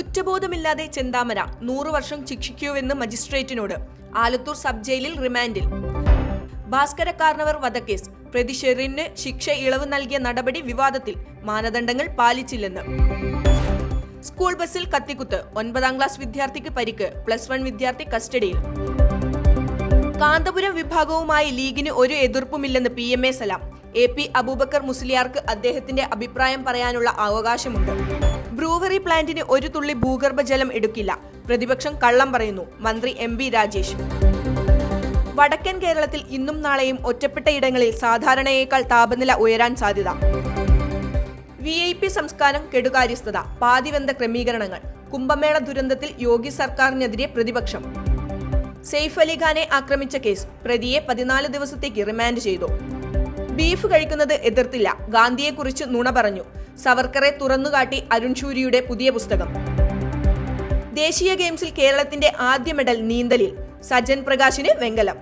കുറ്റബോധമില്ലാതെ ചെന്താമര 100 വർഷം ശിക്ഷിക്കൂവെന്ന് മജിസ്ട്രേറ്റിനോട്. ആലത്തൂർ സബ് ജയിലിൽ റിമാൻഡിൽ. ഭാസ്കര കാർണവർ വധക്കേസ് പ്രതി ഷെറിന് ശിക്ഷ ഇളവ് നൽകിയ നടപടി വിവാദത്തിൽ. മാനദണ്ഡങ്ങൾ പാലിച്ചില്ലെന്ന്. സ്കൂൾ ബസ്സിൽ കത്തിക്കുത്ത്. 9ാം ക്ലാസ് വിദ്യാർത്ഥിക്ക് പരിക്ക്. +1 വിദ്യാർത്ഥി കസ്റ്റഡിയിൽ. കാന്തപുരം വിഭാഗവുമായി ലീഗിന് ഒരു എതിർപ്പുമില്ലെന്ന് PMA സലാം. AP അബൂബക്കർ മുസ്ലിയാർക്ക് അദ്ദേഹത്തിന്റെ അഭിപ്രായം പറയാനുള്ള അവകാശമുണ്ട്. ബ്രൂവറി പ്ലാന്റിന് ഒരു തുള്ളി ഭൂഗർഭജലം എടുക്കില്ല. പ്രതിപക്ഷം കള്ളം പറയുന്നു. മന്ത്രി MB രാജേഷ്. വടക്കൻ കേരളത്തിൽ ഇന്നും നാളെയും ഒറ്റപ്പെട്ട ഇടങ്ങളിൽ സാധാരണയേക്കാൾ താപനില ഉയരാൻ സാധ്യത. VIP സംസ്കാരം കെടുകാര്യസ്ഥത. പാതിവെന്ത ക്രമീകരണങ്ങൾ. കുംഭമേള ദുരന്തത്തിൽ യോഗി സർക്കാരിനെതിരെ പ്രതിപക്ഷം. സെയ്ഫ് അലിഖാനെ ആക്രമിച്ച കേസ് പ്രതിയെ 14 ദിവസത്തേക്ക് റിമാൻഡ് ചെയ്തു. ബീഫ് കഴിക്കുന്നത് എതിർത്തില്ല. ഗാന്ധിയെക്കുറിച്ച് നുണ പറഞ്ഞു. സവർക്കറെ തുറന്നുകാട്ടി അരുൺ ഷൂരിയുടെ പുതിയ പുസ്തകം. ദേശീയ ഗെയിംസിൽ കേരളത്തിന്റെ ആദ്യ മെഡൽ നീന്തലിൽ. സജൻ പ്രകാശിന് വെങ്കലം.